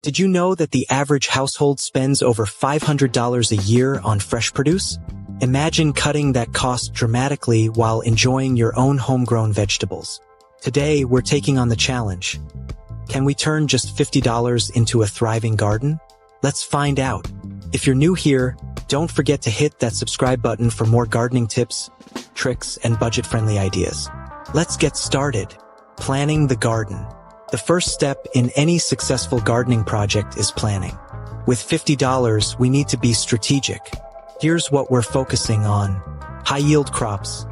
Did you know that the average household spends over $500 a year on fresh produce? Imagine cutting that cost dramatically while enjoying your own homegrown vegetables. Today, we're taking on the challenge. Can we turn just $50 into a thriving garden? Let's find out. If you're new here, don't forget to hit that subscribe button for more gardening tips, tricks, and budget-friendly ideas. Let's get started. Planning the garden. The first step in any successful gardening project is planning. With $50, we need to be strategic. Here's what we're focusing on. High-yield crops.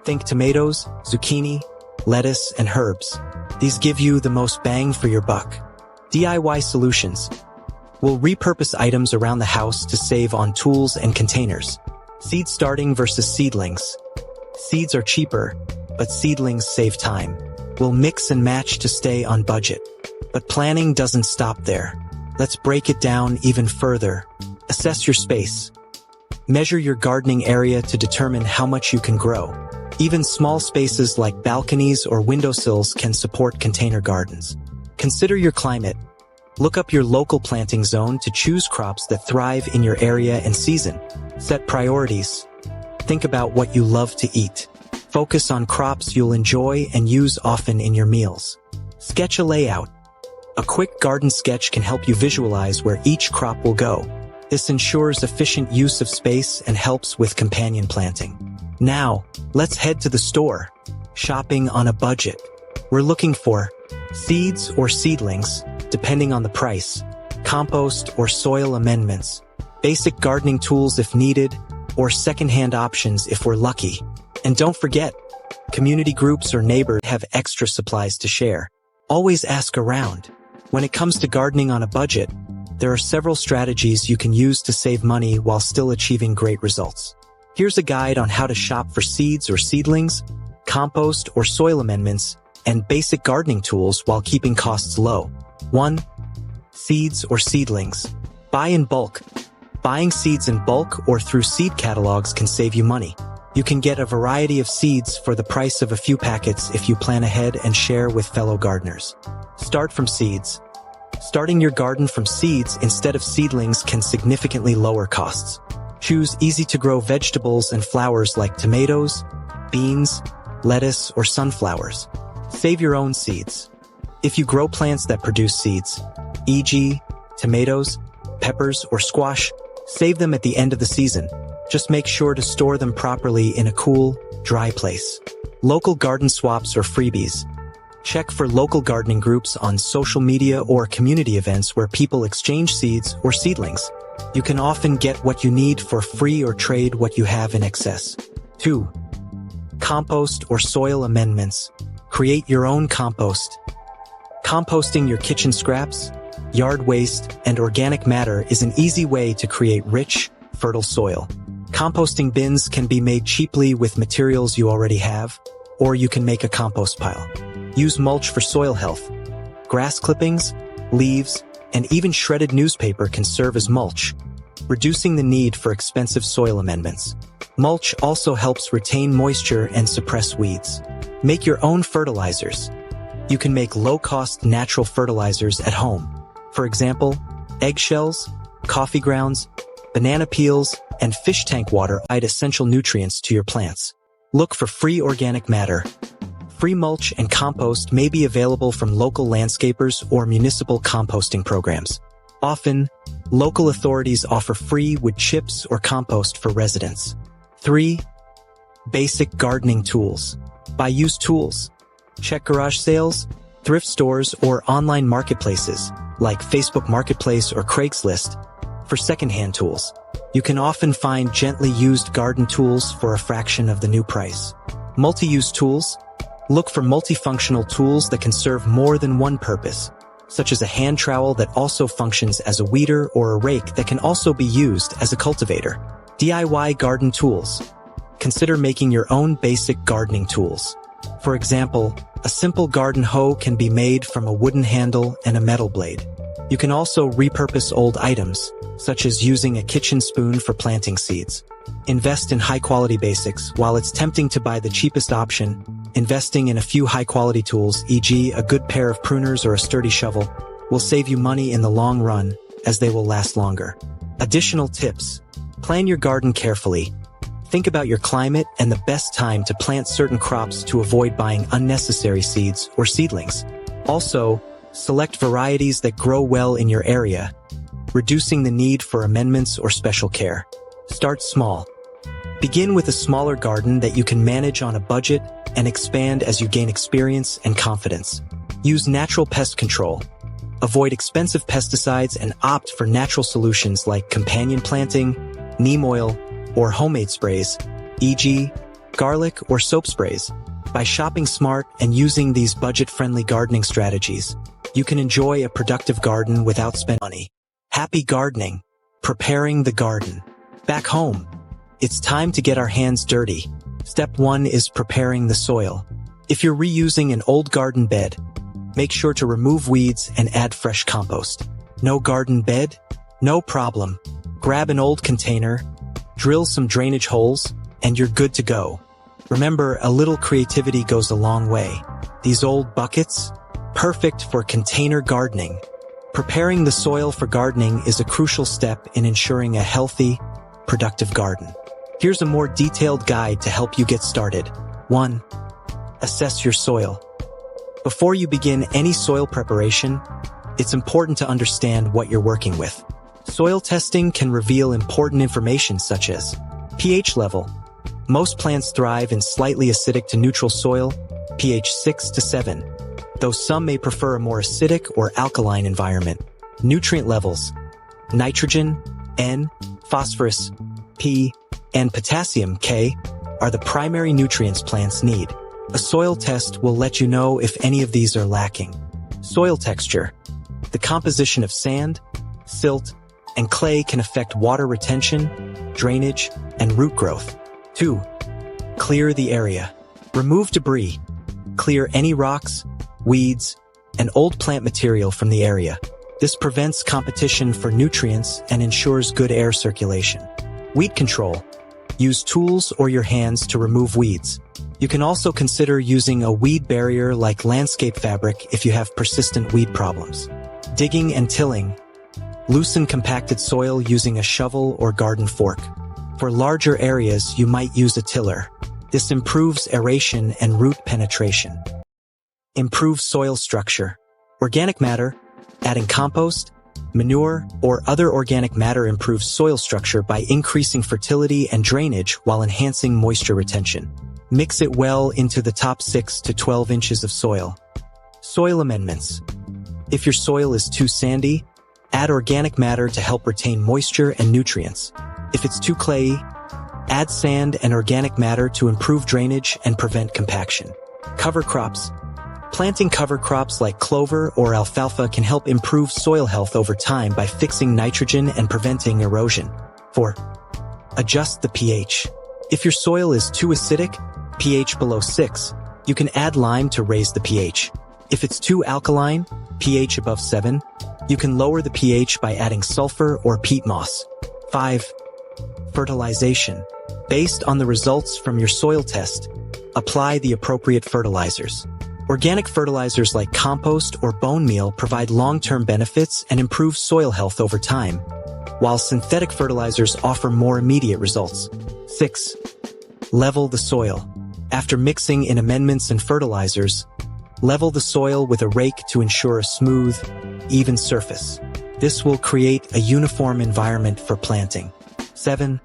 Think tomatoes, zucchini, lettuce, and herbs. These give you the most bang for your buck. DIY solutions. We'll repurpose items around the house to save on tools and containers. Seed starting versus seedlings. Seeds are cheaper, but seedlings save time. We'll mix and match to stay on budget. But planning doesn't stop there. Let's break it down even further. Assess your space. Measure your gardening area to determine how much you can grow. Even small spaces like balconies or windowsills can support container gardens. Consider your climate. Look up your local planting zone to choose crops that thrive in your area and season. Set priorities. Think about what you love to eat. Focus on crops you'll enjoy and use often in your meals. Sketch a layout. A quick garden sketch can help you visualize where each crop will go. This ensures efficient use of space and helps with companion planting. Now, let's head to the store. Shopping on a budget. We're looking for seeds or seedlings, depending on the price, compost or soil amendments, basic gardening tools if needed, or secondhand options if we're lucky. And don't forget, community groups or neighbors have extra supplies to share. Always ask around. When it comes to gardening on a budget, there are several strategies you can use to save money while still achieving great results. Here's a guide on how to shop for seeds or seedlings, compost or soil amendments, and basic gardening tools while keeping costs low. 1. Seeds or seedlings. Buy in bulk. Buying seeds in bulk or through seed catalogs can save you money. You can get a variety of seeds for the price of a few packets if you plan ahead and share with fellow gardeners. Start from seeds. Starting your garden from seeds instead of seedlings can significantly lower costs. Choose easy-to-grow vegetables and flowers like tomatoes, beans, lettuce, or sunflowers. Save your own seeds. If you grow plants that produce seeds, e.g., tomatoes, peppers, or squash, save them at the end of the season. Just make sure to store them properly in a cool, dry place. Local garden swaps or freebies. Check for local gardening groups on social media or community events where people exchange seeds or seedlings. You can often get what you need for free or trade what you have in excess. 2. Compost or soil amendments. Create your own compost. Composting your kitchen scraps, yard waste, and organic matter is an easy way to create rich, fertile soil. Composting bins can be made cheaply with materials you already have, or you can make a compost pile. Use mulch for soil health. Grass clippings, leaves, and even shredded newspaper can serve as mulch, reducing the need for expensive soil amendments. Mulch also helps retain moisture and suppress weeds. Make your own fertilizers. You can make low-cost natural fertilizers at home. For example, eggshells, coffee grounds, banana peels, and fish tank water add essential nutrients to your plants. Look for free organic matter. Free mulch and compost may be available from local landscapers or municipal composting programs. Often, local authorities offer free wood chips or compost for residents. 3. Basic gardening tools. Buy used tools. Check garage sales, thrift stores, or online marketplaces, like Facebook Marketplace or Craigslist, for secondhand tools. You can often find gently used garden tools for a fraction of the new price. Multi-use tools. Look for multifunctional tools that can serve more than one purpose, such as a hand trowel that also functions as a weeder or a rake that can also be used as a cultivator. DIY garden tools. Consider making your own basic gardening tools. For example, a simple garden hoe can be made from a wooden handle and a metal blade. You can also repurpose old items, such as using a kitchen spoon for planting seeds. Invest in high-quality basics. While it's tempting to buy the cheapest option, investing in a few high-quality tools, e.g. a good pair of pruners or a sturdy shovel, will save you money in the long run, as they will last longer. Additional tips. Plan your garden carefully. Think about your climate and the best time to plant certain crops to avoid buying unnecessary seeds or seedlings. Also, select varieties that grow well in your area, reducing the need for amendments or special care. Start small. Begin with a smaller garden that you can manage on a budget and expand as you gain experience and confidence. Use natural pest control. Avoid expensive pesticides and opt for natural solutions like companion planting, neem oil, or homemade sprays, e.g., garlic or soap sprays. By shopping smart and using these budget-friendly gardening strategies, you can enjoy a productive garden without spending money. Happy gardening. Preparing the garden. Back home, it's time to get our hands dirty. Step 1 is preparing the soil. If you're reusing an old garden bed, make sure to remove weeds and add fresh compost. No garden bed? No problem. Grab an old container, drill some drainage holes, and you're good to go. Remember, a little creativity goes a long way. These old buckets? Perfect for container gardening. Preparing the soil for gardening is a crucial step in ensuring a healthy, productive garden. Here's a more detailed guide to help you get started. 1. Assess your soil. Before you begin any soil preparation, it's important to understand what you're working with. Soil testing can reveal important information such as pH level. Most plants thrive in slightly acidic to neutral soil, pH 6 to 7, though some may prefer a more acidic or alkaline environment. Nutrient levels. Nitrogen, N, phosphorus, P, and potassium, K, are the primary nutrients plants need. A soil test will let you know if any of these are lacking. Soil texture. The composition of sand, silt, and clay can affect water retention, drainage, and root growth. 2. Clear the area. Remove debris. Clear any rocks, weeds, and old plant material from the area. This prevents competition for nutrients and ensures good air circulation. Weed control. Use tools or your hands to remove weeds. You can also consider using a weed barrier like landscape fabric if you have persistent weed problems. Digging and tilling. Loosen compacted soil using a shovel or garden fork. For larger areas, you might use a tiller. This improves aeration and root penetration. Improve soil structure. Organic matter, adding compost, manure, or other organic matter improves soil structure by increasing fertility and drainage while enhancing moisture retention. Mix it well into the top 6 to 12 inches of soil. Soil amendments. If your soil is too sandy, add organic matter to help retain moisture and nutrients. If it's too clayey, add sand and organic matter to improve drainage and prevent compaction. Cover crops. Planting cover crops like clover or alfalfa can help improve soil health over time by fixing nitrogen and preventing erosion. 4. Adjust the pH. If your soil is too acidic, pH below 6, you can add lime to raise the pH. If it's too alkaline, pH above 7, you can lower the pH by adding sulfur or peat moss. 5. Fertilization. Based on the results from your soil test, apply the appropriate fertilizers. Organic fertilizers like compost or bone meal provide long-term benefits and improve soil health over time, while synthetic fertilizers offer more immediate results. 6. Level the soil. After mixing in amendments and fertilizers, level the soil with a rake to ensure a smooth, even surface. This will create a uniform environment for planting. 7.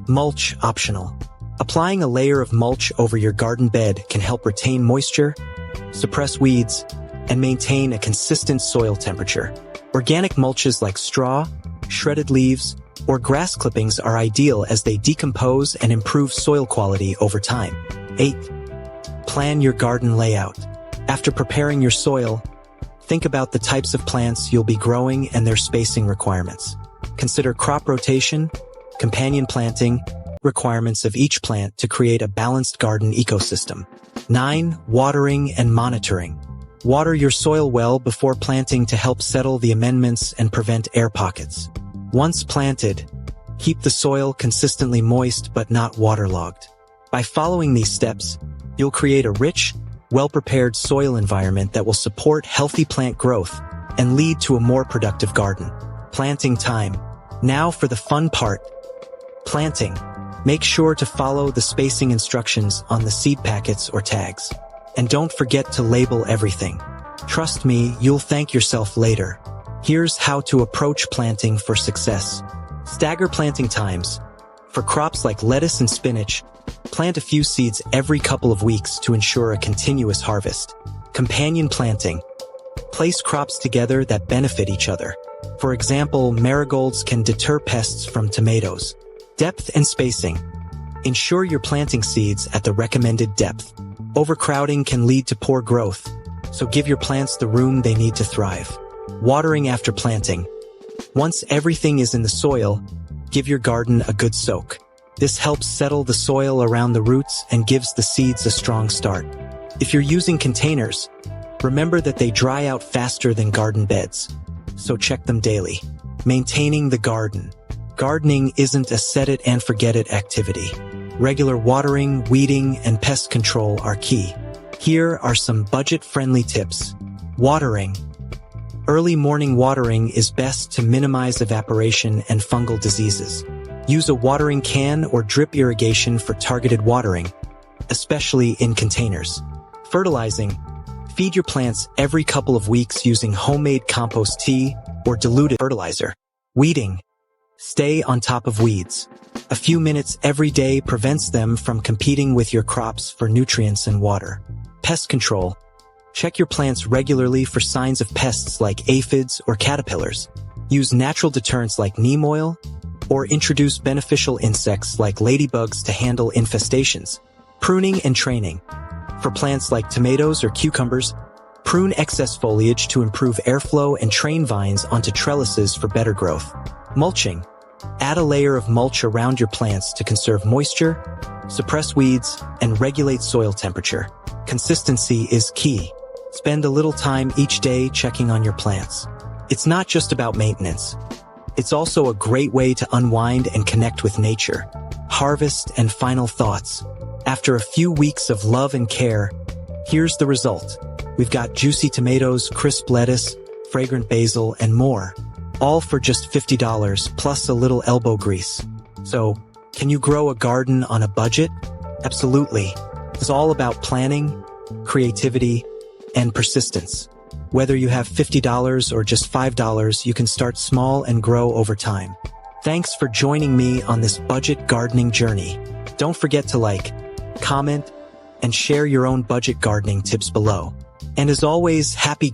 Mulch optional. Applying a layer of mulch over your garden bed can help retain moisture, suppress weeds, and maintain a consistent soil temperature. Organic mulches like straw, shredded leaves, or grass clippings are ideal as they decompose and improve soil quality over time. 8. Plan your garden layout. After preparing your soil, think about the types of plants you'll be growing and their spacing requirements. Consider crop rotation, companion planting, requirements of each plant to create a balanced garden ecosystem. 9. Watering and monitoring. Water your soil well before planting to help settle the amendments and prevent air pockets. Once planted, keep the soil consistently moist but not waterlogged. By following these steps, you'll create a rich, well-prepared soil environment that will support healthy plant growth and lead to a more productive garden. Planting time. Now for the fun part. Planting. Make sure to follow the spacing instructions on the seed packets or tags. And don't forget to label everything. Trust me, you'll thank yourself later. Here's how to approach planting for success. Stagger planting times. For crops like lettuce and spinach, plant a few seeds every couple of weeks to ensure a continuous harvest. Companion planting. Place crops together that benefit each other. For example, marigolds can deter pests from tomatoes. Depth and spacing. Ensure you're planting seeds at the recommended depth. Overcrowding can lead to poor growth, so give your plants the room they need to thrive. Watering after planting. Once everything is in the soil, give your garden a good soak. This helps settle the soil around the roots and gives the seeds a strong start. If you're using containers, remember that they dry out faster than garden beds, so check them daily. Maintaining the garden. Gardening isn't a set-it-and-forget-it activity. Regular watering, weeding, and pest control are key. Here are some budget-friendly tips. Watering. Early morning watering is best to minimize evaporation and fungal diseases. Use a watering can or drip irrigation for targeted watering, especially in containers. Fertilizing. Feed your plants every couple of weeks using homemade compost tea or diluted fertilizer. Weeding. Stay on top of weeds. A few minutes every day prevents them from competing with your crops for nutrients and water. Pest control. Check your plants regularly for signs of pests like aphids or caterpillars. Use natural deterrents like neem oil, or introduce beneficial insects like ladybugs to handle infestations. Pruning and training. For plants like tomatoes or cucumbers, prune excess foliage to improve airflow and train vines onto trellises for better growth. Mulching. Add a layer of mulch around your plants to conserve moisture, suppress weeds, and regulate soil temperature. Consistency is key. Spend a little time each day checking on your plants. It's not just about maintenance. It's also a great way to unwind and connect with nature. Harvest and final thoughts. After a few weeks of love and care, here's the result. We've got juicy tomatoes, crisp lettuce, fragrant basil, and more. All for just $50 plus a little elbow grease. So, can you grow a garden on a budget? Absolutely. It's all about planning, creativity, and persistence. Whether you have $50 or just $5, you can start small and grow over time. Thanks for joining me on this budget gardening journey. Don't forget to like, comment, and share your own budget gardening tips below. And as always, happy gardening.